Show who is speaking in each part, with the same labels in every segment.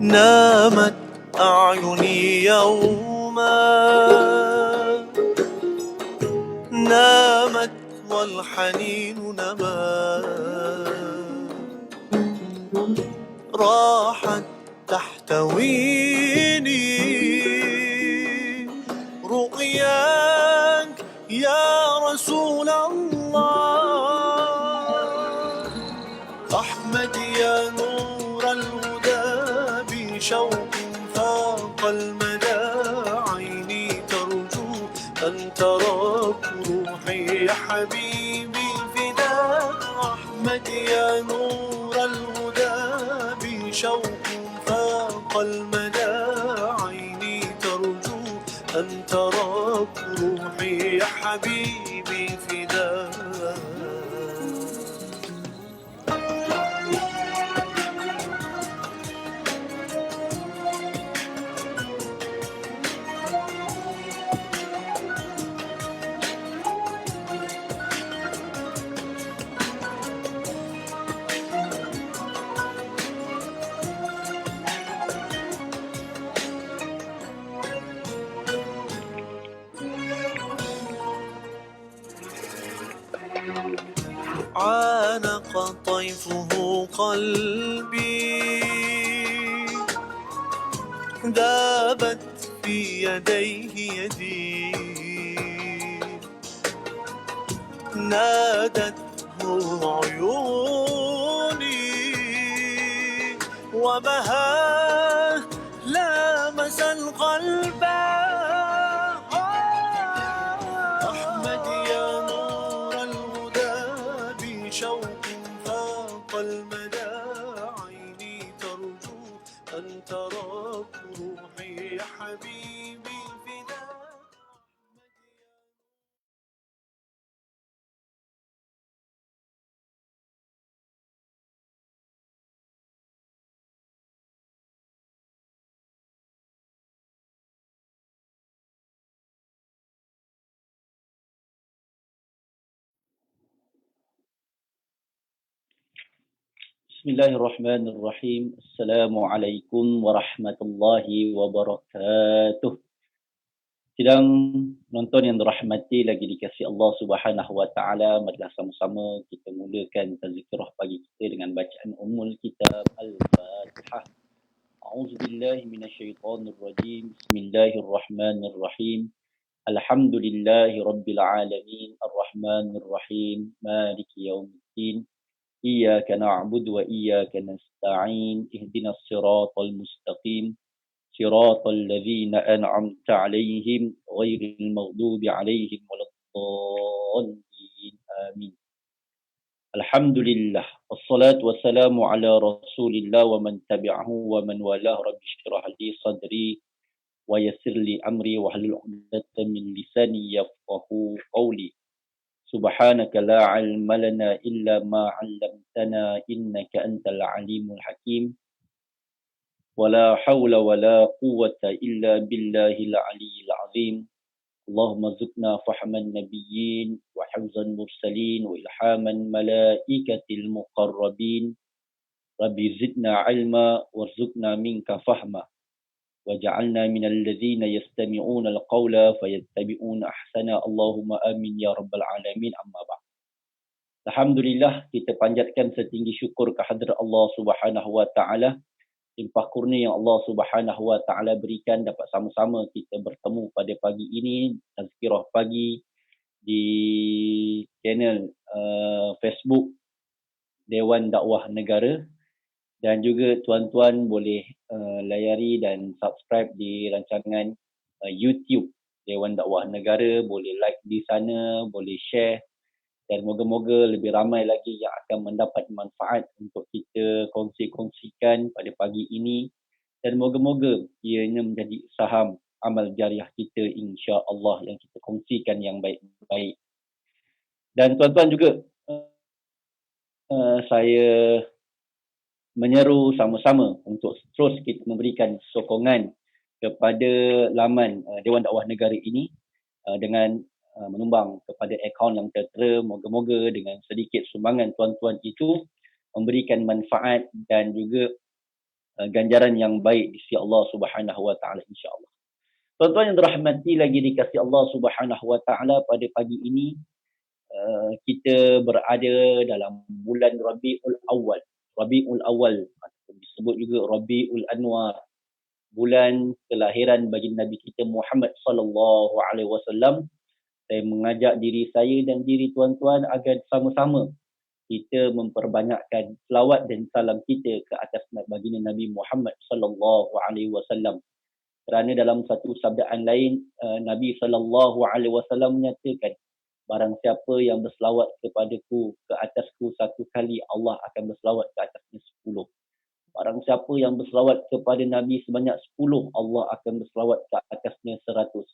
Speaker 1: نامت أعيني يوما، نامت والحنين نما، راحت تحتويني رؤياك يا رسول الله. أحمد يا نور الهدى بشوق فاق المدى، عيني ترجو أن تراك روحي يا حبيبي فداك. أحمد يا نور الهدى بشوق فاق المدى، عيني ترجو أن تراك روحي يا حبيبي فداك. عانق طيفه قلبي، ذابت في يديه يدي، نادته عيوني وبها لامس القلب. أحمد يا نور الهدى بشوق فاق المدى، عيني ترجو أن تراك روحي يا حبيبي فداك.
Speaker 2: Bismillahirrahmanirrahim. Assalamualaikum warahmatullahi wabarakatuh. Sidang penonton yang dirahmati lagi dikasihi Allah Subhanahu wa taala, marilah sama-sama kita mulakan tazkirah pagi kita dengan bacaan ummul kitab Al-Fatihah. A'udzubillahi minasyaitonir rajim. Bismillahirrahmanirrahim. Alhamdulillahi rabbil alamin, arrahmanir rahim, maliki yaumiddin. إياك نعبد وإياك نستعين اهدنا الصراط المستقيم صراط الذين أنعمت عليهم غير المغضوب عليهم ولا الضالين آمين. الحمد لله والصلاة والسلام على رسول الله ومن تبعه ومن والاه. رب اشرح لي صدري ويسر لي أمري واحلل عقدة من لساني يفقهوا قولي. سبحانك لا علم لنا إلا ما علمتنا إنك أنت العليم الحكيم ولا حول ولا قوة إلا بالله العلي العظيم. اللهم ارزقنا فهم النبيين وحفظ المرسلين وإلحام الملائكة المقربين. ربي زدنا علما وارزقنا منك فهما وجعلنا من الذين يستمعون القول فيتبعون أحسنه. اللهم آمين يا رب العالمين. أما بعد. Alhamdulillah, kita panjatkan setinggi syukur kehadrat Allah Subhanahu wa taala. Limpah kurnia yang Allah Subhanahu wa taala berikan dapat sama-sama kita bertemu pada pagi ini, tazkirah pagi di channel Facebook Dewan Dakwah Negara. Dan juga tuan-tuan boleh layari dan subscribe di rancangan YouTube Dewan Dakwah Negara. Boleh like di sana, boleh share. Dan moga-moga lebih ramai lagi yang akan mendapat manfaat untuk kita kongsi-kongsikan pada pagi ini. Dan moga-moga ianya menjadi saham amal jariah kita insya-Allah yang kita kongsikan yang baik-baik. Dan tuan-tuan juga saya menyeru sama-sama untuk terus kita memberikan sokongan kepada laman Dewan Dakwah Negara ini dengan menyumbang kepada akaun yang tertera. Moga-moga dengan sedikit sumbangan tuan-tuan itu memberikan manfaat dan juga ganjaran yang baik di sisi Allah Subhanahu Wa Taala, insya-Allah. Tuan-tuan yang dirahmati lagi dikasihi Allah Subhanahu Wa Taala, pada pagi ini kita berada dalam bulan Rabiul Awal. Rabiul Awal ataupun disebut juga Rabiul Anwar, bulan kelahiran baginda Nabi kita Muhammad sallallahu alaihi wasallam. Saya mengajak diri saya dan diri tuan-tuan agar sama-sama kita memperbanyakkan selawat dan salam kita ke atas baginda Nabi Muhammad sallallahu alaihi wasallam. Kerana dalam satu sabdaan lain Nabi sallallahu alaihi wasallam menyatakan, barang siapa yang berselawat kepadaku ke atasku satu kali, Allah akan berselawat ke atasnya 10. Barang siapa yang berselawat kepada Nabi sebanyak 10, Allah akan berselawat ke atasnya 100.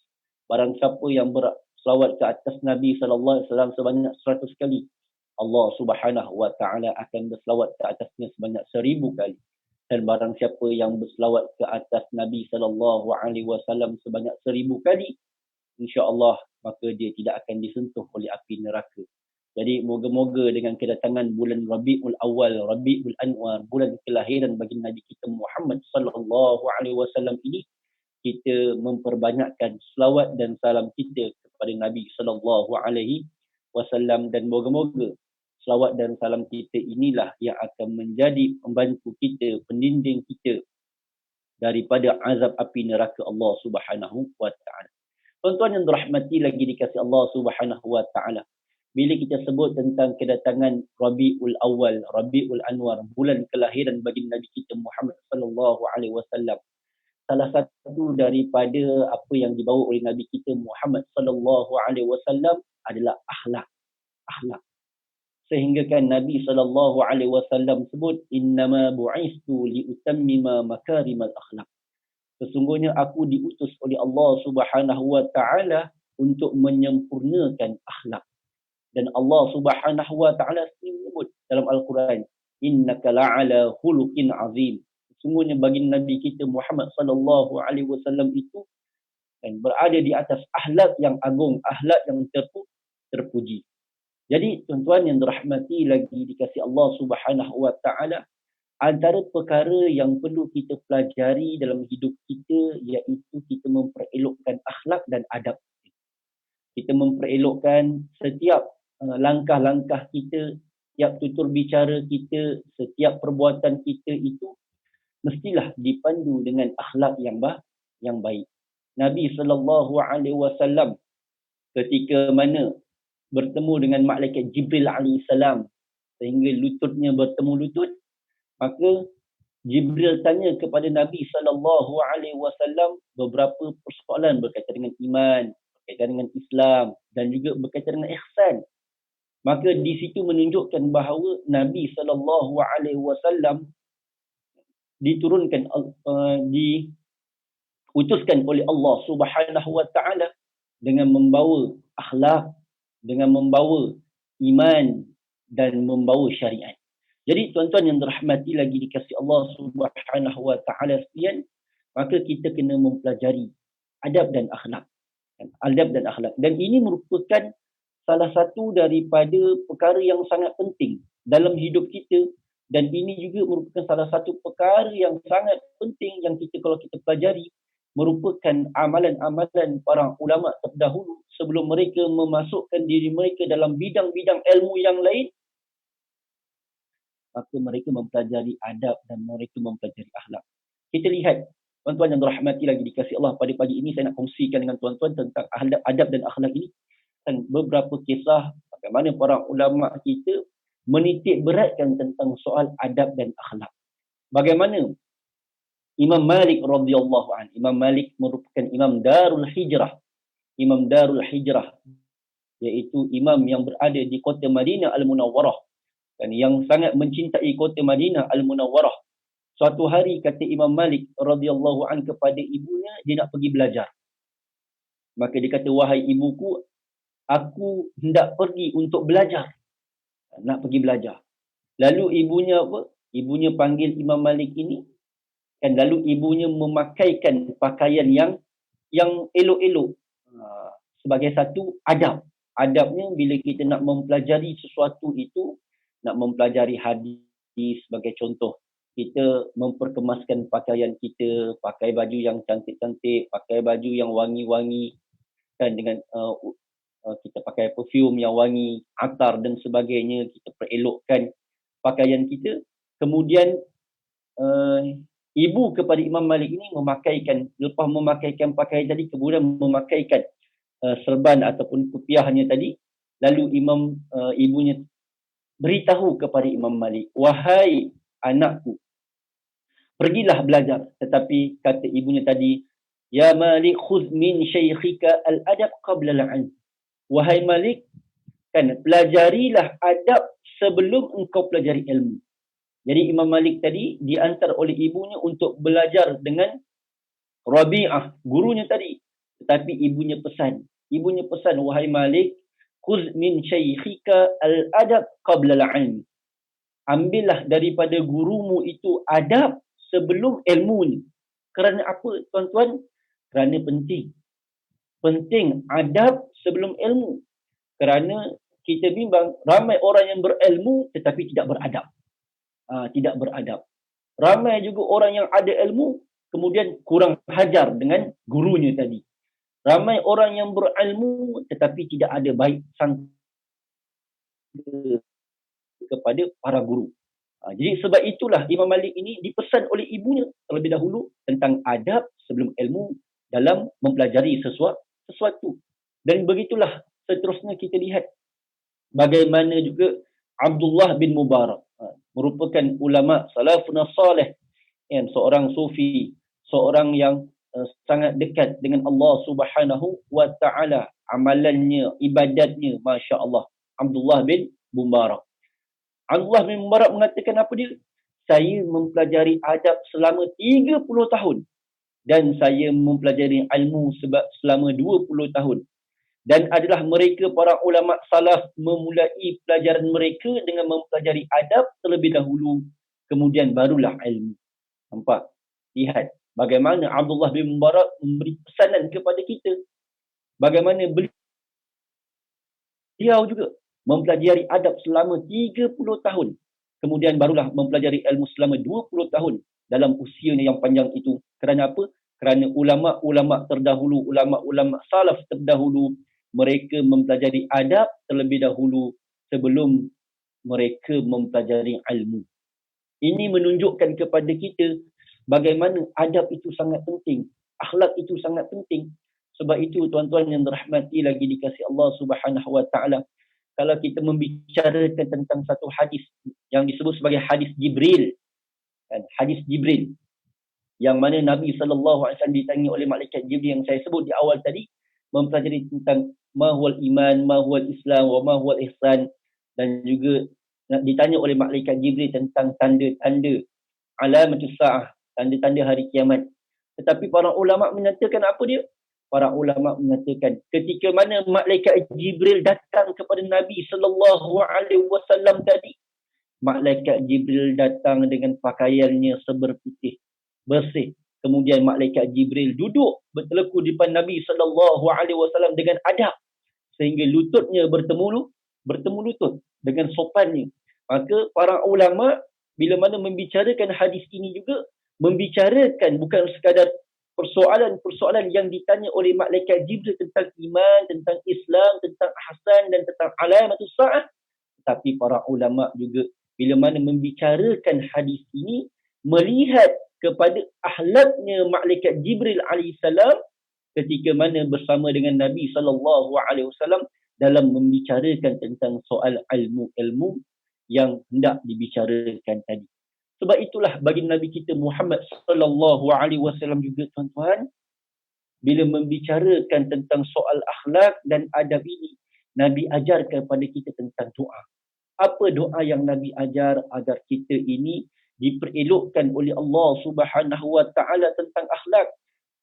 Speaker 2: Barang siapa yang berselawat ke atas Nabi sallallahu alaihi wasallam sebanyak 100 kali, Allah Subhanahu Wa Taala akan berselawat ke atasnya sebanyak 1000 kali. Dan barang siapa yang berselawat ke atas Nabi sallallahu alaihi wasallam sebanyak 1000 kali, insya-Allah maka dia tidak akan disentuh oleh api neraka. Jadi moga-moga dengan kedatangan bulan Rabiul Awal, Rabiul Anwar, bulan kelahiran bagi Nabi kita Muhammad sallallahu alaihi wasallam ini, kita memperbanyakkan selawat dan salam kita kepada Nabi sallallahu alaihi wasallam, dan moga-moga selawat dan salam kita inilah yang akan menjadi pembantu kita, pendinding kita daripada azab api neraka Allah Subhanahu Wa Taala. Tuan-tuan yang dirahmati lagi dikasihi Allah Subhanahu Wa Taala, bila kita sebut tentang kedatangan Rabiul Awal, Rabiul Anwar, bulan kelahiran bagi Nabi kita Muhammad sallallahu alaihi wasallam, salah satu daripada apa yang dibawa oleh Nabi kita Muhammad sallallahu alaihi wasallam adalah akhlak. Sehingga kan Nabi sallallahu alaihi wasallam sebut, innama bu'istu liutammima makarimal akhlak. Sesungguhnya aku diutus oleh Allah Subhanahu Wa Taala untuk menyempurnakan akhlak. Dan Allah Subhanahu Wa Taala sebut dalam Al-Quran, innaka la'ala khuluqin azim. Sesungguhnya bagi Nabi kita Muhammad sallallahu alaihi wasallam itu dan berada di atas akhlak yang agung, akhlak yang terpuji. Jadi tuan-tuan yang dirahmati lagi dikasihi Allah Subhanahu Wa Taala, antara perkara yang perlu kita pelajari dalam hidup kita iaitu kita memperelokkan akhlak dan adab. Kita memperelokkan setiap langkah-langkah kita, setiap tutur bicara kita, setiap perbuatan kita itu mestilah dipandu dengan akhlak yang baik. Nabi sallallahu alaihi wasallam ketika mana bertemu dengan malaikat Jibril alaihi salam sehingga lututnya bertemu lutut, maka Jibril tanya kepada Nabi sallallahu alaihi wasallam beberapa persoalan berkaitan dengan iman, berkaitan dengan Islam dan juga berkaitan dengan ihsan. Maka di situ menunjukkan bahawa Nabi sallallahu alaihi wasallam diutuskan oleh Allah Subhanahu Wa Taala dengan membawa akhlak, dengan membawa iman dan membawa syariat. Jadi tuan-tuan yang dirahmati lagi dikasihi Allah Subhanahu Wa Taala sekalian, maka kita kena mempelajari adab dan akhlak. Dan ini merupakan salah satu daripada perkara yang sangat penting dalam hidup kita, dan ini juga merupakan salah satu perkara yang sangat penting yang kalau kita pelajari, merupakan amalan-amalan para ulama terdahulu sebelum mereka memasukkan diri mereka dalam bidang-bidang ilmu yang lain. Maka mereka mempelajari adab dan mereka mempelajari akhlak. Kita lihat, tuan-tuan yang dirahmati lagi dikasihi Allah, pada pagi ini saya nak kongsikan dengan tuan-tuan tentang adab dan akhlak ini, dan beberapa kisah bagaimana para ulama kita menitik beratkan tentang soal adab dan akhlak. Bagaimana Imam Malik radhiyallahu anhu. Imam Malik merupakan Imam Darul Hijrah. Imam Darul Hijrah iaitu imam yang berada di kota Madinah Al-Munawwarah dan yang sangat mencintai kota Madinah Al-Munawwarah. Suatu hari kata Imam Malik radhiyallahu anhu kepada ibunya, dia nak pergi belajar. Maka dia kata, wahai ibuku, aku hendak pergi untuk belajar. Nak pergi belajar. Lalu ibunya panggil Imam Malik ini. kan, lalu ibunya memakaikan pakaian yang elok-elok. Sebagai satu adab. Adabnya bila kita nak mempelajari sesuatu itu, nak mempelajari hadis sebagai contoh, kita memperkemaskan pakaian kita, pakai baju yang cantik-cantik, pakai baju yang wangi-wangi, kan, dengan kita pakai perfume yang wangi, atar dan sebagainya, kita perelokkan pakaian kita. Kemudian ibu kepada Imam Malik ini memakaikan, lepas memakaikan pakaian tadi, kemudian memakaikan serban ataupun kupiahnya tadi, lalu ibunya beritahu kepada Imam Malik, wahai anakku, pergilah belajar. Tetapi kata ibunya tadi, ya Malik, khudh min syaikhika al-adab qabla al-'ilm. Wahai Malik, kan, pelajarilah adab sebelum engkau pelajari ilmu. Jadi Imam Malik tadi diantar oleh ibunya untuk belajar dengan Rabi'ah, gurunya tadi. Tetapi ibunya pesan, wahai Malik, khudh min syaikhika al-adab qabla al-'ilm. Ambillah daripada gurumu itu adab sebelum ilmu ni. Kerana apa, tuan-tuan? Kerana penting. Penting adab sebelum ilmu. Kerana kita bimbang ramai orang yang berilmu tetapi tidak beradab. Tidak beradab. Ramai juga orang yang ada ilmu kemudian kurang hajar dengan gurunya tadi. Ramai orang yang berilmu tetapi tidak ada baik sangka kepada para guru. Jadi sebab itulah Imam Malik ini dipesan oleh ibunya terlebih dahulu tentang adab sebelum ilmu dalam mempelajari sesuatu. Dan begitulah seterusnya kita lihat bagaimana juga Abdullah bin Mubarak, merupakan ulama salafun salih, seorang sufi, seorang yang sangat dekat dengan Allah Subhanahu wa taala, amalannya, ibadatnya, masya-Allah. Abdullah bin Mubarak. Abdullah bin Mubarak mengatakan apa dia? Saya mempelajari adab selama 30 tahun dan saya mempelajari ilmu selama 20 tahun. Dan adalah mereka para ulama salaf memulai pelajaran mereka dengan mempelajari adab terlebih dahulu, kemudian barulah ilmu. Nampak? Lihat bagaimana Abdullah bin Mubarak memberi pesanan kepada kita. Bagaimana beliau juga mempelajari adab selama 30 tahun. Kemudian barulah mempelajari ilmu selama 20 tahun dalam usianya yang panjang itu. Kerana apa? Kerana ulama-ulama terdahulu, ulama-ulama salaf terdahulu, mereka mempelajari adab terlebih dahulu sebelum mereka mempelajari ilmu. Ini menunjukkan kepada kita bagaimana adab itu sangat penting. Akhlak itu sangat penting. Sebab itu tuan-tuan yang dirahmati lagi dikasihi Allah Subhanahu wa taala, kalau kita membicarakan tentang satu hadis yang disebut sebagai hadis Jibril, kan, hadis Jibril yang mana Nabi SAW ditanya oleh malaikat Jibril yang saya sebut di awal tadi, mempelajari tentang ma huwal iman, ma huwal islam, wa ma huwal ihsan, dan juga ditanya oleh malaikat Jibril tentang tanda-tanda alamatus sa'ah, tanda-tanda hari kiamat. Tetapi para ulama menyatakan apa dia? Para ulama menyatakan ketika mana malaikat Jibril datang kepada Nabi SAW tadi, malaikat Jibril datang dengan pakaiannya seberputih, bersih. Kemudian malaikat Jibril duduk berteleku di depan Nabi SAW dengan adab, sehingga lututnya bertemu lutut dengan sopannya. Maka para ulama bila mana membicarakan hadis ini juga membicarakan bukan sekadar persoalan-persoalan yang ditanya oleh malaikat Jibril tentang iman, tentang Islam, tentang ihsan dan tentang alamatus sa'ah, tapi para ulama juga bila mana membicarakan hadis ini melihat kepada akhlaknya malaikat Jibril alaihissalam ketika mana bersama dengan Nabi SAW dalam membicarakan tentang soal ilmu-ilmu yang hendak dibicarakan tadi. Sebab itulah bagi Nabi kita Muhammad SAW juga tuan-tuan, bila membicarakan tentang soal akhlak dan adab ini, Nabi ajarkan kepada kita tentang doa. Apa doa yang Nabi ajar agar kita ini diperelokkan oleh Allah Subhanahu wa taala tentang akhlak,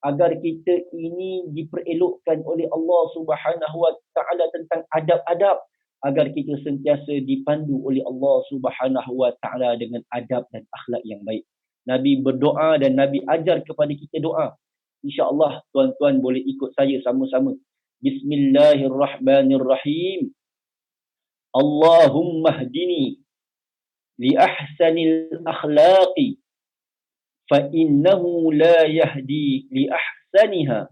Speaker 2: agar kita ini diperelokkan oleh Allah Subhanahu wa taala tentang adab-adab, agar kita sentiasa dipandu oleh Allah Subhanahu wa taala dengan adab dan akhlak yang baik. Nabi berdoa dan Nabi ajar kepada kita doa. InsyaAllah tuan-tuan boleh ikut saya sama-sama. Bismillahirrahmanirrahim. Allahumma hdini li ahsanil akhlaqi fa innahu la yahdi li ahsaniha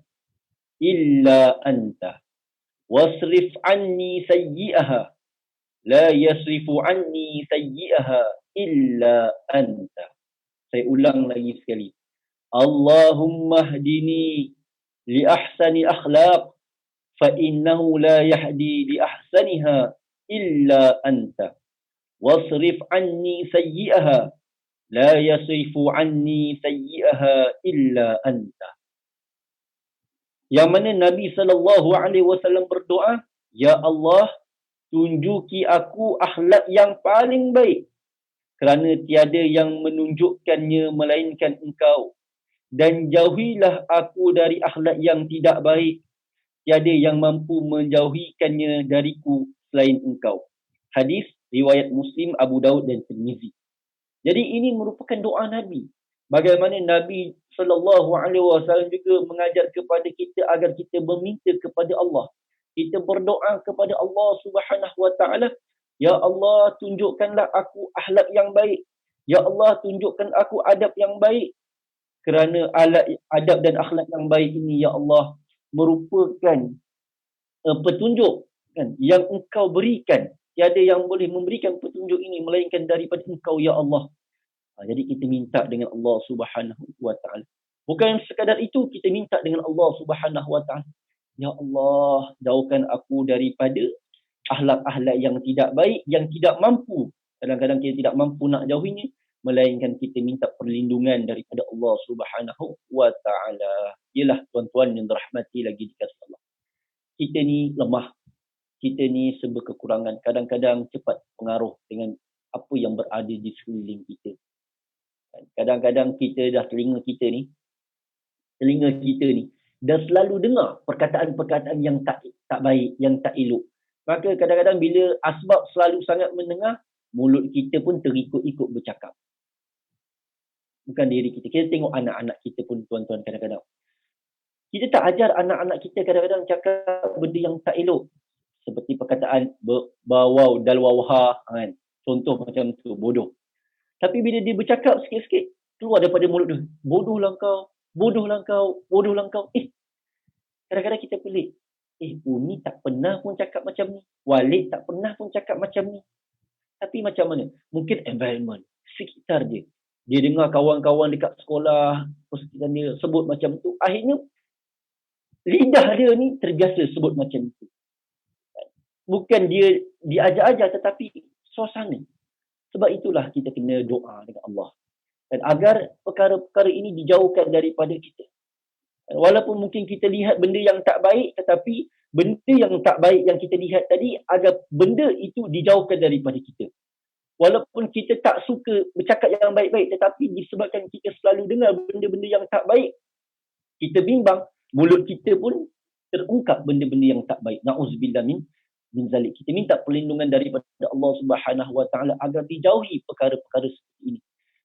Speaker 2: illa anta. Wasrif anni sayyi'aha la yasrifu anni sayyi'aha illa anta. Saya ulang lagi sekali. Allahumma hdini li ahsani akhlaq fa innahu la yahdi li ahsaniha illa anta. Wasrif anni sayyi'aha la yasrifu anni sayyi'aha illa anta. Yang mana Nabi SAW berdoa, Ya Allah, tunjuki aku akhlak yang paling baik, kerana tiada yang menunjukkannya melainkan Engkau. Dan jauhilah aku dari akhlak yang tidak baik, tiada yang mampu menjauhikannya dariku selain Engkau. Hadis riwayat Muslim, Abu Daud dan Tirmizi. Jadi ini merupakan doa Nabi. Bagaimana Nabi SAW juga mengajar kepada kita agar kita meminta kepada Allah. Kita berdoa kepada Allah Subhanahu Wa Taala, Ya Allah, tunjukkanlah aku akhlak yang baik. Ya Allah, tunjukkan aku adab yang baik. Kerana adab dan akhlak yang baik ini, Ya Allah, merupakan petunjuk kan, yang Engkau berikan. Tiada yang boleh memberikan petunjuk ini melainkan daripada Engkau, Ya Allah. Jadi kita minta dengan Allah Subhanahu Wa Taala. Bukan sekadar itu, kita minta dengan Allah Subhanahu Wa Taala. Ya Allah, jauhkan aku daripada akhlak-akhlak yang tidak baik, yang tidak mampu. Kadang-kadang kita tidak mampu nak jauhinya, melainkan kita minta perlindungan daripada Allah Subhanahu Wa Taala. Ialah tuan-tuan yang dirahmati lagi dikasihi Allah. Kita ni lemah. Kita ni serba kekurangan. Kadang-kadang cepat pengaruh dengan apa yang berada di sekeliling kita. Kadang-kadang kita dah telinga kita ni dah selalu dengar perkataan-perkataan yang tak baik, yang tak elok. Maka kadang-kadang bila asbab selalu sangat mendengar, mulut kita pun terikut-ikut bercakap. Bukan diri kita. Kita tengok anak-anak kita pun, tuan-tuan, kadang-kadang kita tak ajar anak-anak kita kadang-kadang cakap benda yang tak elok. Seperti perkataan bawau dal wawha kan. Contoh macam tu, bodoh. Tapi bila dia bercakap sikit-sikit, keluar daripada mulut dia, bodohlah kau, bodohlah kau, bodohlah kau. Kadang-kadang kita pelik. Umi tak pernah pun cakap macam ni. Walid tak pernah pun cakap macam ni. Tapi macam mana? Mungkin environment, sekitar dia. Dia dengar kawan-kawan dekat sekolah, persekitaran dia sebut macam tu. Akhirnya, lidah dia ni terbiasa sebut macam tu. Bukan dia diajar-ajar, tetapi suasana. Sebab itulah kita kena doa dengan Allah. Dan agar perkara-perkara ini dijauhkan daripada kita. Walaupun mungkin kita lihat benda yang tak baik, tetapi benda yang tak baik yang kita lihat tadi, agar benda itu dijauhkan daripada kita. Walaupun kita tak suka bercakap yang baik-baik, tetapi disebabkan kita selalu dengar benda-benda yang tak baik, kita bimbang, mulut kita pun terungkap benda-benda yang tak baik. Na'udzubillah min zalik. Kita minta perlindungan daripada Allah Subhanahu Wa Taala agar dijauhi perkara-perkara seperti ini.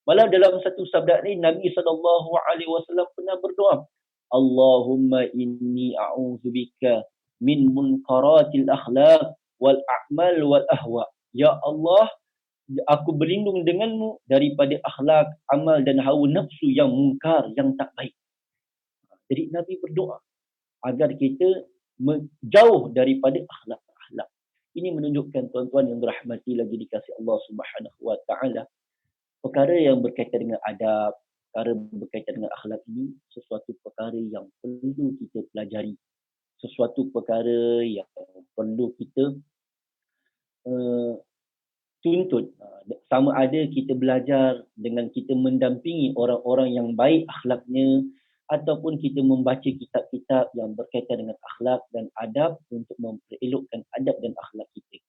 Speaker 2: Malah dalam satu sabda ini, Nabi SAW pernah berdoa, Allahumma inni a'udzubika min munkaratil akhlaq wal a'mal wal ahwa. Ya Allah, aku berlindung denganmu daripada akhlak, amal dan hawa nafsu yang mungkar, yang tak baik. Jadi Nabi berdoa agar kita menjauh daripada akhlak-akhlak. Ini menunjukkan, tuan-tuan yang dirahmati lagi dikasihi Allah Subhanahu Wa Taala, perkara yang berkaitan dengan adab, perkara berkaitan dengan akhlak ini sesuatu perkara yang perlu kita pelajari, sesuatu perkara yang perlu kita tuntut. Sama ada kita belajar dengan kita mendampingi orang-orang yang baik akhlaknya, ataupun kita membaca kitab-kitab yang berkaitan dengan akhlak dan adab untuk memperelokkan adab dan akhlak kita.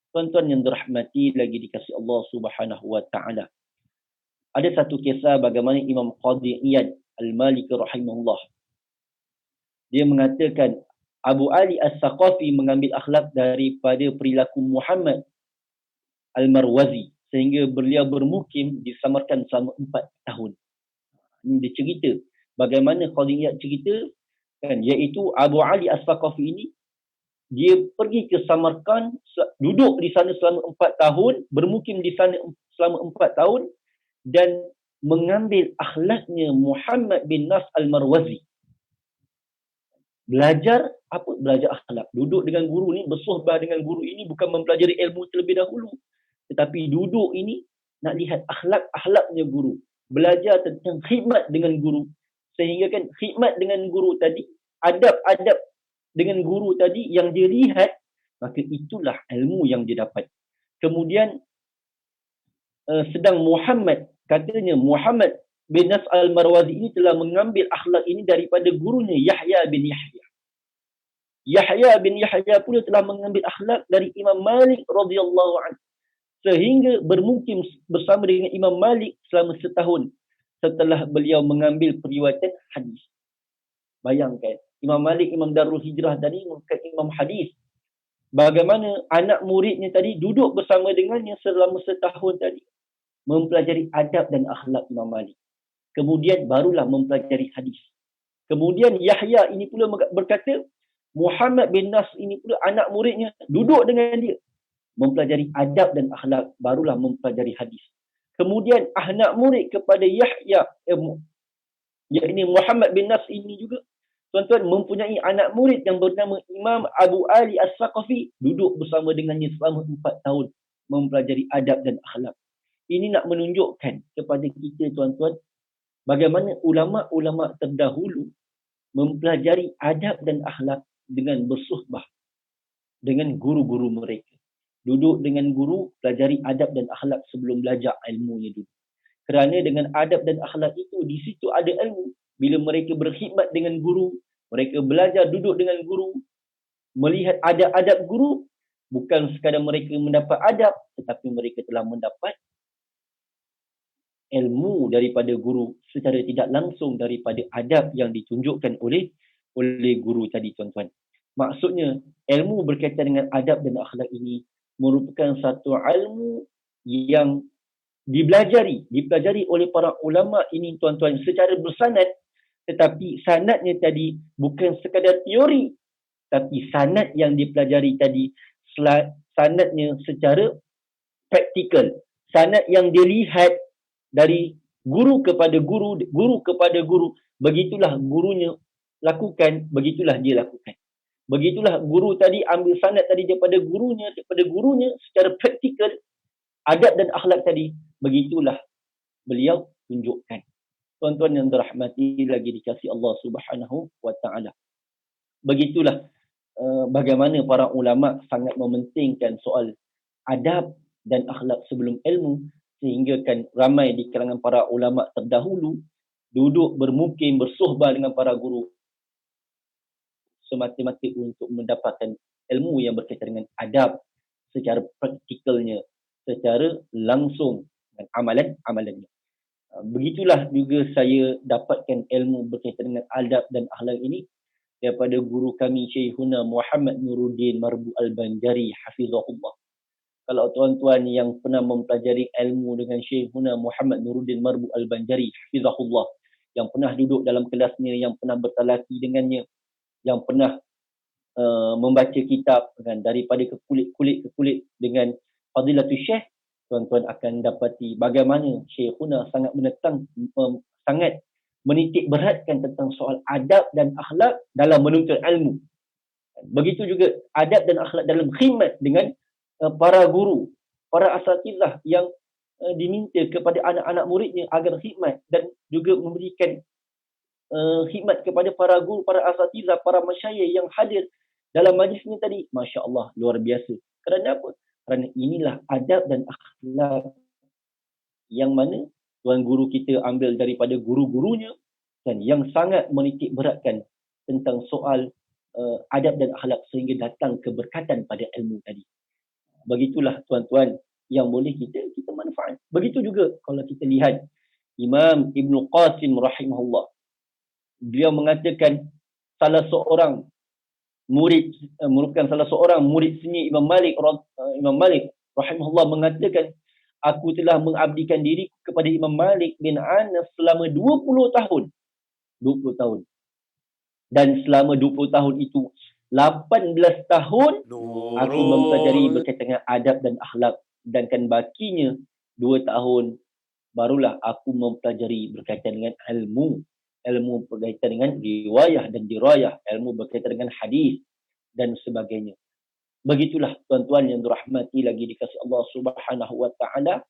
Speaker 2: Tuan-tuan yang dirahmati lagi dikasihi Allah Subhanahu Wa Taala. Ada satu kisah bagaimana Imam Qadhi Iyad Al-Maliki rahimahullah. Dia mengatakan Abu Ali As-Saqafi mengambil akhlak daripada perilaku Muhammad Al-Marwazi sehingga beliau bermukim di Samarkand selama 4 tahun. Ini dia cerita bagaimana Qadhi Iyad cerita kan, iaitu Abu Ali As-Saqafi ini dia pergi ke Samarkand, duduk di sana selama 4 tahun, bermukim di sana selama 4 tahun dan mengambil akhlaknya Muhammad bin Nas Al-Marwazi. Belajar apa? Belajar akhlak. Duduk dengan guru ni, bersuhbah dengan guru ini bukan mempelajari ilmu terlebih dahulu, tetapi duduk ini nak lihat akhlaknya guru. Belajar tentang khidmat dengan guru. Sehingga kan khidmat dengan guru tadi, adab-adab dengan guru tadi yang dia lihat, maka itulah ilmu yang dia dapat. Kemudian sedang katanya Muhammad bin Nas Al-Marwazi ini telah mengambil akhlak ini daripada gurunya Yahya bin Yahya. Yahya bin Yahya pula telah mengambil akhlak dari Imam Malik radhiyallahu anhu. Sehingga bermukim bersama dengan Imam Malik selama setahun setelah beliau mengambil periwayatan hadis. Bayangkan, Imam Malik, Imam Darul Hijrah tadi, Imam hadis. Bagaimana anak muridnya tadi duduk bersama dengannya selama setahun tadi, mempelajari adab dan akhlak Imam Malik. Kemudian barulah mempelajari hadis. Kemudian Yahya ini pula berkata, Muhammad bin Nas ini pula anak muridnya duduk dengan dia, mempelajari adab dan akhlak, barulah mempelajari hadis. Kemudian anak murid kepada Yahya, yakni Muhammad bin Nas ini juga, tuan-tuan, mempunyai anak murid yang bernama Imam Abu Ali As-Saqafi, duduk bersama dengannya selama 4 tahun, mempelajari adab dan akhlak. Ini nak menunjukkan kepada kita, tuan-tuan, bagaimana ulama-ulama terdahulu mempelajari adab dan akhlak dengan bersuhbah dengan guru-guru mereka. Duduk dengan guru, pelajari adab dan akhlak sebelum belajar ilmunya dulu. Kerana dengan adab dan akhlak itu, di situ ada ilmu. Bila mereka berkhidmat dengan guru, mereka belajar duduk dengan guru, melihat adab-adab guru, bukan sekadar mereka mendapat adab, tetapi mereka telah mendapat ilmu daripada guru secara tidak langsung daripada adab yang ditunjukkan oleh guru tadi, tuan-tuan. Maksudnya, ilmu berkaitan dengan adab dan akhlak ini merupakan satu ilmu yang dipelajari oleh para ulama ini, tuan-tuan, secara bersanad, tetapi sanadnya tadi bukan sekadar teori, tapi sanad yang dipelajari tadi sanadnya secara praktikal, sanad yang dilihat dari guru kepada guru, guru kepada guru. Begitulah gurunya lakukan, begitulah dia lakukan. Begitulah guru tadi ambil sanad tadi daripada gurunya secara praktikal, adab dan akhlak tadi, begitulah beliau tunjukkan. Tuan-tuan yang dirahmati lagi dikasihi Allah Subhanahu wa taala. Begitulah bagaimana para ulama sangat mementingkan soal adab dan akhlak sebelum ilmu, sehingga kan ramai di kalangan para ulama terdahulu duduk bermukim bersuhbah dengan para guru semata-mata untuk mendapatkan ilmu yang berkaitan dengan adab secara praktikalnya, secara langsung dan amalannya. Begitulah juga saya dapatkan ilmu berkaitan dengan adab dan akhlak ini daripada guru kami Syekhuna Muhammad Nuruddin Marbu Al-Banjari hafizahullah. Kalau tuan-tuan yang pernah mempelajari ilmu dengan Syekhuna Muhammad Nuruddin Marbu Al-Banjari hafizahullah, yang pernah duduk dalam kelasnya, yang pernah bertalaki dengannya, yang pernah membaca kitab kan, daripada ke kulit dengan Fadilatul Syekh, tuan-tuan akan dapati bagaimana Syekhuna sangat sangat menitik beratkan tentang soal adab dan akhlak dalam menuntut ilmu. Begitu juga adab dan akhlak dalam khidmat dengan para guru, para asatizah yang diminta kepada anak-anak muridnya agar khidmat dan juga memberikan khidmat kepada para guru, para asatizah, para masyayikh yang hadir dalam majlisnya tadi. Masya Allah, luar biasa. Kerana apa? Kerana inilah adab dan akhlak yang mana tuan guru kita ambil daripada guru-gurunya dan yang sangat menitik beratkan tentang soal adab dan akhlak sehingga datang keberkatan pada ilmu tadi. Begitulah tuan-tuan yang boleh kita manfaat. Begitu juga kalau kita lihat Imam Ibn Qasim rahimahullah. Beliau mengatakan salah seorang murid merupakan salah seorang murid seni Imam Malik rahimahullah mengatakan, Aku telah mengabdikan diri kepada Imam Malik bin Anas selama 20 tahun. 20 tahun. Dan selama 20 tahun itu, 18 tahun aku mempelajari berkaitan dengan adab dan akhlak. Sedangkan bakinya 2 tahun barulah aku mempelajari berkaitan dengan ilmu. Ilmu berkaitan dengan riwayah dan dirayah. Ilmu berkaitan dengan hadis dan sebagainya. Begitulah tuan-tuan yang dirahmati lagi dikasihi Allah Subhanahu wa taala.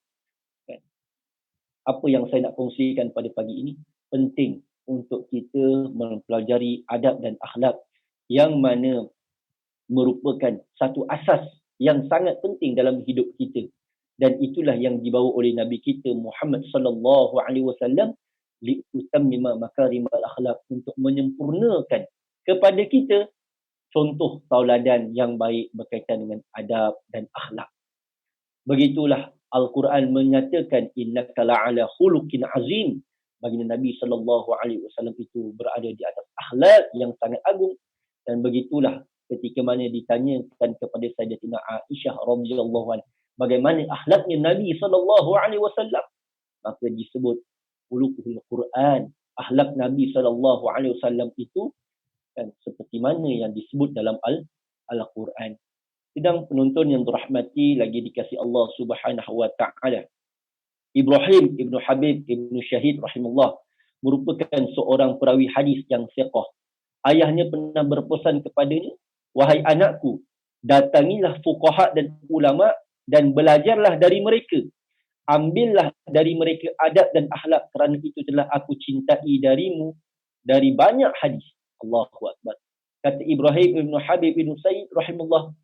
Speaker 2: Apa yang saya nak kongsikan pada pagi ini penting untuk kita mempelajari adab dan akhlak yang mana merupakan satu asas yang sangat penting dalam hidup kita, dan itulah yang dibawa oleh Nabi kita Muhammad sallallahu alaihi wasallam li utammima makarimal akhlak, untuk menyempurnakan kepada kita contoh tauladan yang baik berkaitan dengan adab dan akhlak. Begitulah Al-Quran menyatakan innaka la'ala khuluqin azim. Baginda Nabi sallallahu alaihi wasallam itu berada di atas akhlak yang sangat agung. Dan begitulah ketika mana ditanyakan kepada Sayyidatina Aisyah radhiyallahu anha bagaimana akhlaknya Nabi sallallahu alaihi wasallam, maka disebut khuluqul Quran. Akhlak Nabi sallallahu alaihi wasallam itu kan seperti mana yang disebut dalam Al-Quran. Sedang penonton yang dirahmati lagi dikasihi Allah Subhanahu wa taala, Ibrahim Ibn Habib Ibn Syahid rahimahullah merupakan seorang perawi hadis yang siqah. Ayahnya pernah berpesan kepadanya, wahai anakku, datangilah fuqaha dan ulama dan belajarlah dari mereka. Ambillah dari mereka adab dan akhlak, kerana itu telah aku cintai darimu dari banyak hadis. Allahu Akbar. Kata Ibrahim Ibn Habib Ibn Syahid rahimahullah,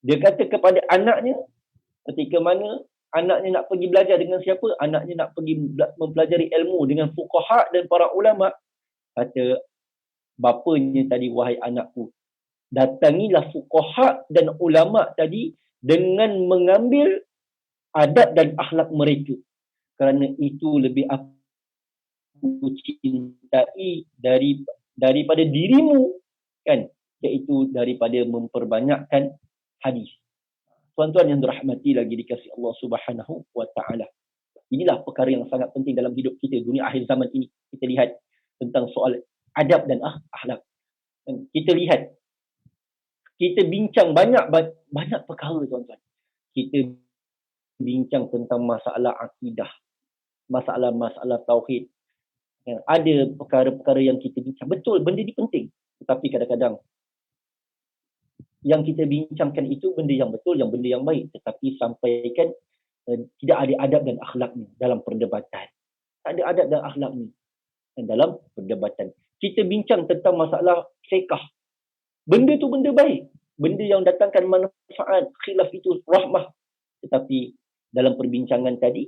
Speaker 2: dia kata kepada anaknya, ketika mana anaknya nak pergi belajar dengan siapa? Anaknya nak pergi mempelajari ilmu dengan fuqaha dan para ulama. Kata bapanya tadi, wahai anakku, datangilah fuqaha dan ulama tadi dengan mengambil adab dan akhlak mereka. Kerana itu lebih aku cintai daripada dirimu, kan? Iaitu daripada memperbanyakkan hadis. Tuan-tuan yang dirahmati lagi dikasihi Allah Subhanahu wa taala. Inilah perkara yang sangat penting dalam hidup kita dunia akhir zaman ini. Kita lihat tentang soal adab dan akhlak. Dan kita lihat, kita bincang banyak perkara tuan-tuan. Kita bincang tentang masalah akidah, masalah tauhid. Ada perkara-perkara yang kita bincang. Betul, benda ini penting. Tetapi kadang-kadang yang kita bincangkan itu benda yang betul, yang benda yang baik, tetapi sampaikan tidak ada adab dan akhlaknya dalam perdebatan. Tak ada adab dan akhlaknya dalam perdebatan. Kita bincang tentang masalah fiqh. Benda tu benda baik, benda yang datangkan manfaat, khilaf itu rahmah. Tetapi dalam perbincangan tadi,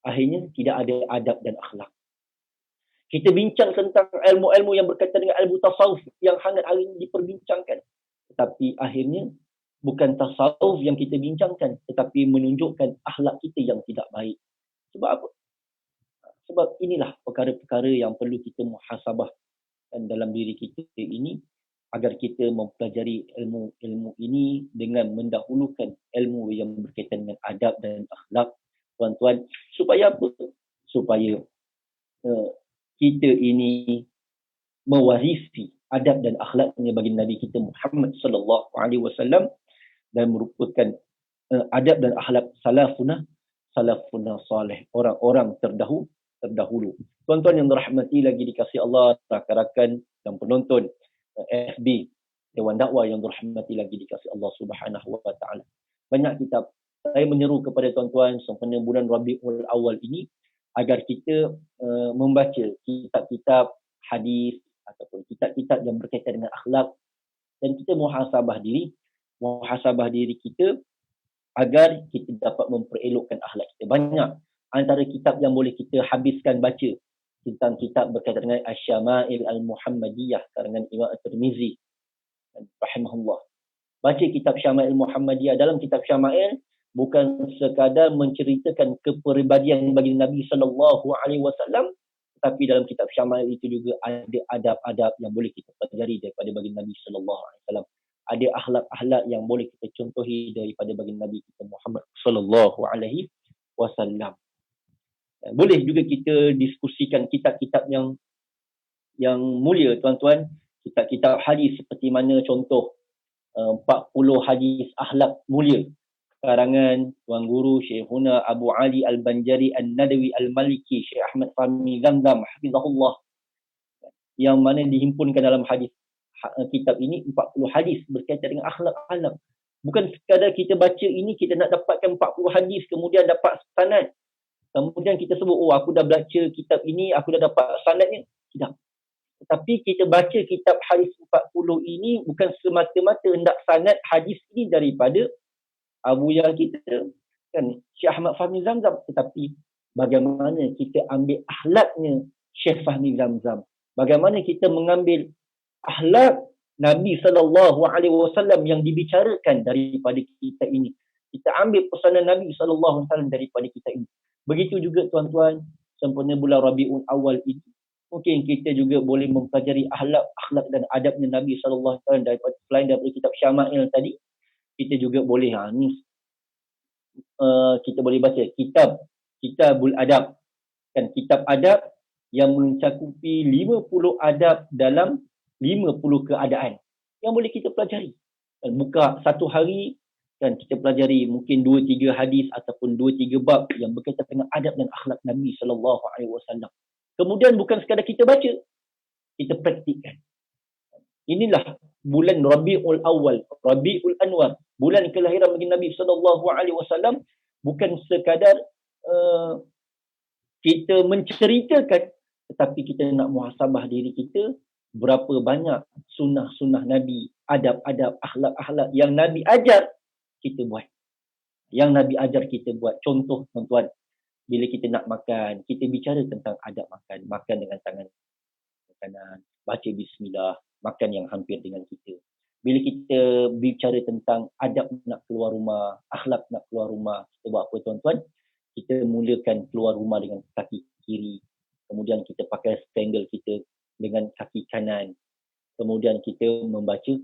Speaker 2: akhirnya tidak ada adab dan akhlak. Kita bincang tentang ilmu-ilmu yang berkaitan dengan ilmu tasawuf yang hangat hari ini diperbincangkan. Tetapi akhirnya bukan tasawuf yang kita bincangkan, tetapi menunjukkan akhlak kita yang tidak baik. Sebab apa? Sebab inilah perkara-perkara yang perlu kita muhasabah dan dalam diri kita ini, agar kita mempelajari ilmu ini dengan mendahulukan ilmu yang berkaitan dengan adab dan akhlak, tuan-tuan. Supaya apa? Supaya kita ini mewarisi adab dan akhlaknya bagi Nabi kita Muhammad sallallahu alaihi wasallam, dan merupakan adab dan akhlak salafuna salih, orang-orang terdahulu. Tuan-tuan yang dirahmati lagi dikasihi Allah, rakan-rakan dan penonton FB Dewan Dakwah yang dirahmati lagi dikasihi Allah Subhanahu wa taala. Banyak kitab. Saya menyeru kepada tuan-tuan sempena bulan Rabiul Awal ini agar kita membaca kitab-kitab hadis ataupun kitab-kitab yang berkaitan dengan akhlak, dan kita muhasabah diri kita agar kita dapat memperelokkan akhlak kita. Banyak antara kitab yang boleh kita habiskan baca tentang kitab berkaitan dengan Asy-Syama'il Al-Muhammadiyah karangan Imam At-Tirmizi rahimahullah. Baca kitab Syama'il Muhammadiyah. Dalam kitab Syama'il bukan sekadar menceritakan kepribadian bagi Nabi sallallahu alaihi wasallam, tetapi dalam kitab Syama'il itu juga ada adab-adab yang boleh kita pelajari daripada baginda Nabi sallallahu alaihi wasallam. Ada akhlak-akhlak yang boleh kita contohi daripada baginda Nabi kita Muhammad sallallahu alaihi wasallam. Boleh juga kita diskusikan kitab-kitab yang mulia tuan-tuan, kitab-kitab hadis seperti mana contoh 40 hadis akhlak mulia karangan Tuan Guru Syekhuna Abu Ali Al-Banjari An-Nadawi Al-Maliki Syekh Ahmad Fahmi Zamzam hafizahullah, yang mana dihimpunkan dalam hadis kitab ini 40 hadis berkaitan dengan akhlak-akhlak. Bukan sekadar kita baca ini kita nak dapatkan 40 hadis kemudian dapat sanad. Kemudian kita sebut, oh aku dah baca kitab ini, aku dah dapat sanadnya. Tidak. Tetapi kita baca kitab hadis 40 ini bukan semata-mata hendak sanad hadis ini daripada Abu Yahya kita, kan, Syekh Ahmad Fahmi Zamzam. Tetapi bagaimana kita ambil akhlaknya Syekh Fahmi Zamzam. Bagaimana kita mengambil akhlak Nabi SAW yang dibicarakan daripada kita ini. Kita ambil pesanan Nabi SAW daripada kita ini. Begitu juga tuan-tuan, sempena bulan Rabiul Awal ini, mungkin kita juga boleh mempelajari akhlak dan adabnya Nabi SAW daripada, selain daripada kitab Syama'il tadi, kita juga boleh, kita boleh baca Kitabul Adab. Kan, kitab adab yang mencakupi 50 adab dalam 50 keadaan yang boleh kita pelajari. Dan buka satu hari, kan, kita pelajari mungkin 2-3 hadis ataupun 2-3 bab yang berkaitan dengan adab dan akhlak Nabi SAW. Kemudian bukan sekadar kita baca, kita praktikkan. Inilah bulan Rabiul Awal, Rabiul Anwar, bulan kelahiran bagi Nabi SAW. Bukan sekadar kita menceritakan, tetapi kita nak muhasabah diri kita, berapa banyak sunnah-sunnah Nabi, adab-adab, akhlak-akhlak yang Nabi ajar kita buat. Yang Nabi ajar kita buat. Contoh tuan-tuan, bila kita nak makan, kita bicara tentang adab makan. Makan dengan tangan kanan, baca bismillah, makan yang hampir dengan kita. Bila kita bicara tentang adab nak keluar rumah, akhlak nak keluar rumah, kita buat apa tuan-tuan? Kita mulakan keluar rumah dengan kaki kiri. Kemudian kita pakai spangle kita dengan kaki kanan. Kemudian kita membaca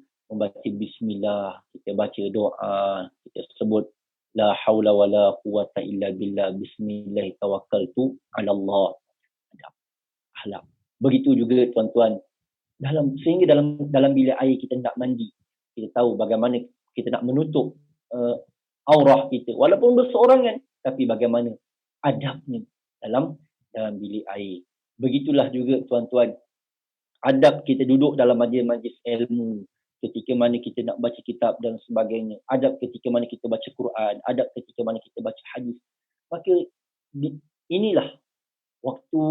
Speaker 2: bismillah, kita baca doa, kita sebut la haula wala quwata illa billah, bismillah tawakkaltu ala Allah. Akhlak. Begitu juga tuan-tuan, sehingga dalam bilik air kita nak mandi, kita tahu bagaimana kita nak menutup aurah kita walaupun berseorangan, tapi bagaimana adabnya dalam bilik air. Begitulah juga tuan-tuan, adab kita duduk dalam majlis ilmu, ketika mana kita nak baca kitab dan sebagainya, adab ketika mana kita baca Quran, adab ketika mana kita baca hadis. Maka inilah waktu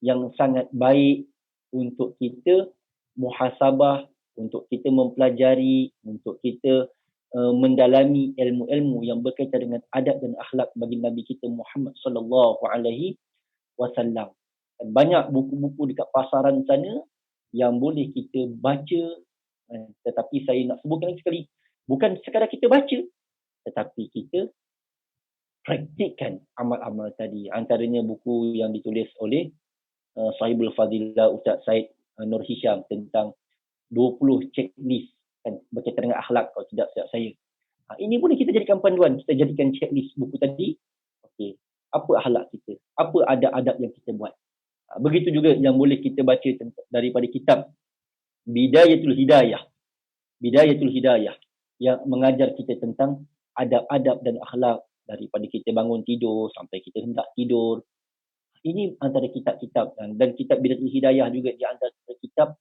Speaker 2: yang sangat baik untuk kita muhasabah, untuk kita mempelajari, untuk kita mendalami ilmu-ilmu yang berkaitan dengan adab dan akhlak bagi Nabi kita Muhammad sallallahu alaihi wasallam. Banyak buku-buku dekat pasaran sana yang boleh kita baca, tetapi saya nak sebutkan lagi sekali, bukan sekadar kita baca, tetapi kita praktikkan amal-amal tadi. Antaranya buku yang ditulis oleh Sahibul Fadilah Ustaz Said Nur Hisham tentang 20 checklist, kan, berkaitan dengan akhlak, kalau tidak silap saya. Ini boleh kita jadikan panduan, kita jadikan checklist buku tadi. Okey, apa akhlak kita, apa adab-adab yang kita buat. Begitu juga yang boleh kita baca daripada kitab Bidayatul Hidayah yang mengajar kita tentang adab-adab dan akhlak daripada kita bangun tidur sampai kita hendak tidur. Ini antara kitab-kitab, dan kitab Bidayatul Hidayah juga di antara kitab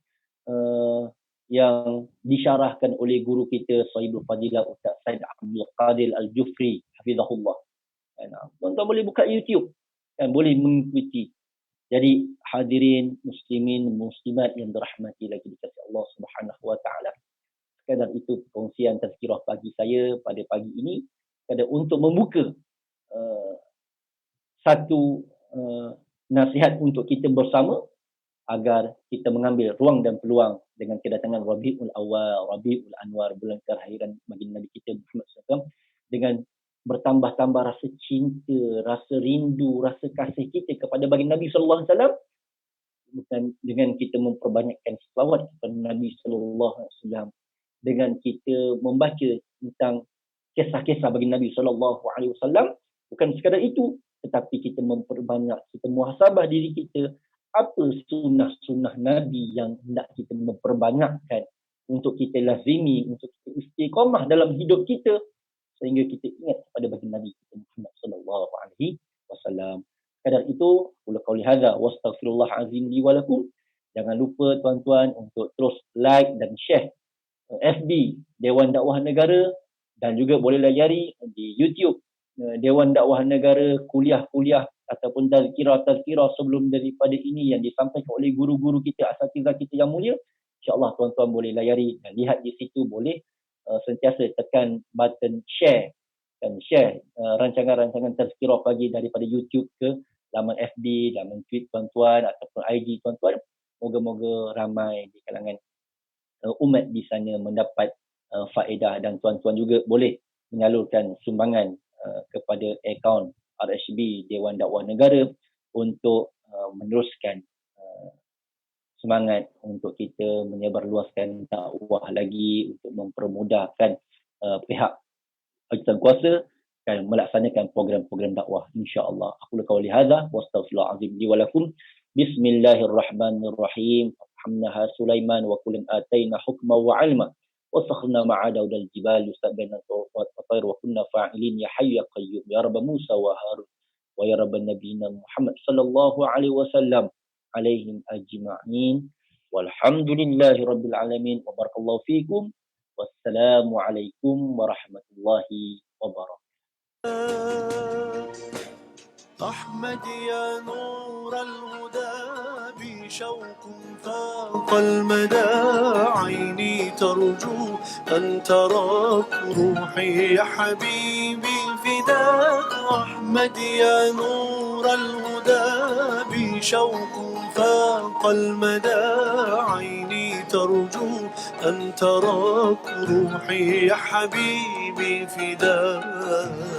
Speaker 2: yang disyarahkan oleh guru kita Sahibul Fadilah Ustaz Said Abdul Qadir Al-Jufri hafizahullah. Tuan-tuan boleh buka YouTube dan boleh mengikuti. Jadi hadirin muslimin muslimat yang dirahmati lagi dikasihi Allah Subhanahu wa taala. Sekadar itu perkongsian tazkirah pagi saya pada pagi ini, sekadar untuk membuka satu nasihat untuk kita bersama agar kita mengambil ruang dan peluang dengan kedatangan Rabiul Awal, Rabiul Anwar, bulan kelahiran bagi Nabi kita Muhammad SAW, dengan bertambah-tambah rasa cinta, rasa rindu, rasa kasih kita kepada baginda Nabi SAW, bukan dengan kita memperbanyakkan selawat kepada Nabi SAW, dengan kita membaca tentang kisah-kisah baginda Nabi SAW, Bukan sekadar itu, tetapi kita memperbanyak, kita muhasabah diri kita, apa sunnah-sunnah Nabi yang hendak kita memperbanyakkan untuk kita lazimi, untuk kita istiqamah dalam hidup kita, sehingga kita ingat kepada baginda Nabi kita Muhammad sallallahu alaihi wasallam. Kadar itu, qul qauli hadza wastaghfirullah azim li wa lakum. Jangan lupa tuan-tuan untuk terus like dan share FB Dewan Dakwah Negara, dan juga boleh layari di YouTube Dewan Dakwah Negara, kuliah-kuliah ataupun tazkirah-tazkirah sebelum daripada ini yang disampaikan oleh guru-guru kita, asatizah kita yang mulia. InsyaAllah tuan-tuan boleh layari dan lihat di situ, boleh sentiasa tekan button share dan share rancangan-rancangan tazkirah pagi daripada YouTube ke laman FB, laman tweet tuan-tuan ataupun IG tuan-tuan. Moga-moga ramai di kalangan umat di sana mendapat faedah, dan tuan-tuan juga boleh menyalurkan sumbangan kepada akaun RHB Dewan Dakwah Negara untuk meneruskan semangat untuk kita menyebarluaskan dakwah lagi, untuk mempermudahkan pihak jawatan kuasa dan melaksanakan program-program dakwah, insya-Allah. Aku qauli hadza wastaghfirullah azim li wa lakum. Bismillahirrahmanirrahim. Hamnaha Sulaiman wa kullun ataina hukma wa ilma wa sakharna ma'a daudal jibal yusabbihu wa tayr wa kunna fa'ilin ya hayy ya qayyum ya rabb Musa wa Harun wa ya rabb nabiyina Muhammad sallallahu alaihi wasallam alaihim ajma'in walhamdulillahi rabbil alamin wa barakallahu fikum. Wassalamu alaikum warahmatullahi wabarakatuh.
Speaker 1: أحمد يا نور الهدى بشوق فاق المدى عيني ترجو أن تراك روحي يا حبيبي فداك أحمد يا نور الهدى بشوق فاق المدى عيني ترجو أن تراك روحي يا حبيبي فداك.